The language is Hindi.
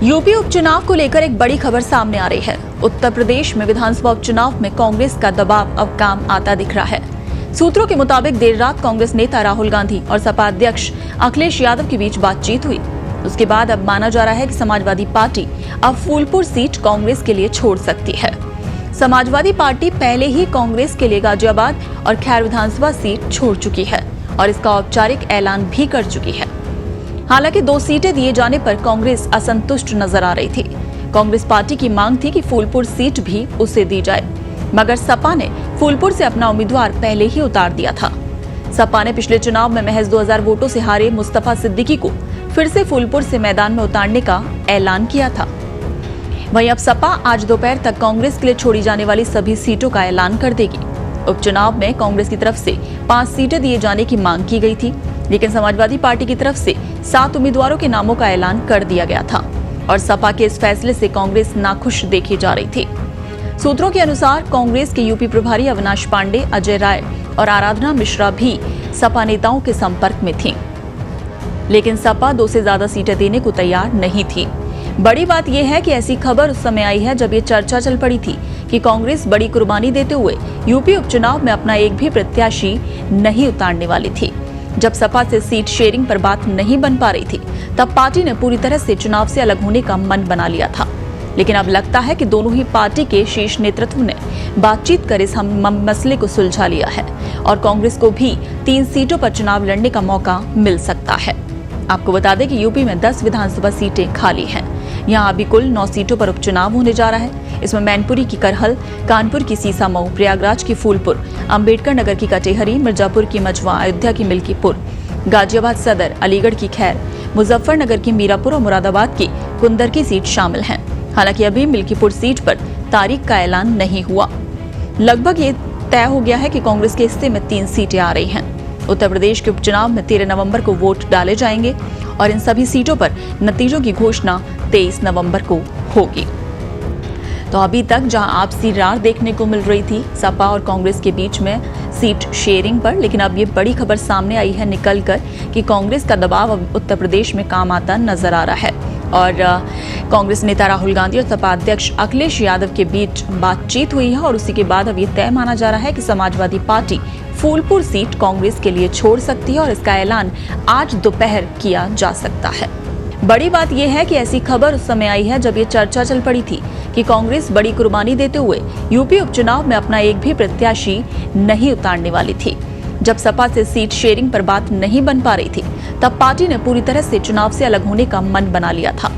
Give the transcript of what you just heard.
यूपी उपचुनाव को लेकर एक बड़ी खबर सामने आ रही है। उत्तर प्रदेश में विधानसभा उपचुनाव में कांग्रेस का दबाव अब काम आता दिख रहा है। सूत्रों के मुताबिक देर रात कांग्रेस नेता राहुल गांधी और सपा अध्यक्ष अखिलेश यादव के बीच बातचीत हुई। उसके बाद अब माना जा रहा है कि समाजवादी पार्टी अब फूलपुर सीट कांग्रेस के लिए छोड़ सकती है। समाजवादी पार्टी पहले ही कांग्रेस के लिए गाजियाबाद और खैर विधानसभा सीट छोड़ चुकी है और इसका औपचारिक ऐलान भी कर चुकी है। हालांकि 2 सीटें दिए जाने पर कांग्रेस असंतुष्ट नजर आ रही थी। कांग्रेस पार्टी की मांग थी कि फूलपुर सीट भी उसे दी जाए, मगर सपा ने फूलपुर से अपना उम्मीदवार पहले ही उतार दिया था। सपा ने पिछले चुनाव में महज 2000 वोटों से हारे मुस्तफा सिद्दीकी को फिर से फूलपुर से मैदान में उतारने का ऐलान किया था। वहीं अब सपा आज दोपहर तक कांग्रेस के लिए छोड़ी जाने वाली सभी सीटों का ऐलान कर देगी। उपचुनाव में कांग्रेस की तरफ से 5 सीटें दिए जाने की मांग की गई थी, लेकिन समाजवादी पार्टी की तरफ से 7 उम्मीदवारों के नामों का ऐलान कर दिया गया था और सपा के इस फैसले से कांग्रेस नाखुश देखी जा रही थी। सूत्रों के अनुसार कांग्रेस के यूपी प्रभारी अविनाश पांडे, अजय राय और आराधना मिश्रा भी सपा नेताओं के संपर्क में थीं, लेकिन सपा 2 से ज्यादा सीटें देने को तैयार नहीं थी। बड़ी बात यह है कि ऐसी खबर उस समय आई है जब ये चर्चा चल पड़ी थी कि कांग्रेस बड़ी कुर्बानी देते हुए यूपी उपचुनाव में अपना एक भी प्रत्याशी नहीं उतारने वाली थी। जब सपा से सीट शेयरिंग पर बात नहीं बन पा रही थी, तब पार्टी ने पूरी तरह से चुनाव से अलग होने का मन बना लिया था। लेकिन अब लगता है कि दोनों ही पार्टी के शीर्ष नेतृत्व ने बातचीत कर इस मसले को सुलझा लिया है और कांग्रेस को भी 3 सीटों पर चुनाव लड़ने का मौका मिल सकता है। आपको बता दें कि यूपी में 10 विधानसभा सीटें खाली हैं। यहाँ अभी कुल 9 सीटों पर उपचुनाव होने जा रहा है। इसमें मैनपुरी की करहल, कानपुर की सीसामऊ, प्रयागराज की फूलपुर, अंबेडकर नगर की कटेहरी, मिर्जापुर की मझवा, अयोध्या की मिल्कीपुर, गाजियाबाद सदर, अलीगढ़ की खैर, मुजफ्फरनगर की मीरापुर और मुरादाबाद की कुंदर की सीट शामिल हैं। हालांकि अभी मिल्कीपुर सीट पर तारीख का ऐलान नहीं हुआ। लगभग ये तय हो गया है कि कांग्रेस के हिस्से में 3 सीटें आ रही हैं। उत्तर प्रदेश के उपचुनाव में 13 नवंबर को वोट डाले जाएंगे और इन सभी सीटों पर नतीजों की घोषणा 23 नवंबर को होगी। तो अभी तक जहां आपसी रार देखने को मिल रही थी सपा और कांग्रेस के बीच में सीट शेयरिंग पर, लेकिन अब ये बड़ी खबर सामने आई है निकलकर कि कांग्रेस का दबाव अब उत्तर प्रदेश में काम आता नजर आ रहा है और कांग्रेस नेता राहुल गांधी और सपा अध्यक्ष अखिलेश यादव के बीच बातचीत हुई है और उसी के बाद अब ये तय माना जा रहा है कि समाजवादी पार्टी फूलपुर सीट कांग्रेस के लिए छोड़ सकती है और इसका ऐलान आज दोपहर किया जा सकता है। बड़ी बात यह है कि ऐसी खबर उस समय आई है जब ये चर्चा चल पड़ी थी कि कांग्रेस बड़ी कुर्बानी देते हुए यूपी उपचुनाव में अपना एक भी प्रत्याशी नहीं उतारने वाली थी। जब सपा से सीट शेयरिंग पर बात नहीं बन पा रही थी, तब पार्टी ने पूरी तरह से चुनाव से अलग होने का मन बना लिया था।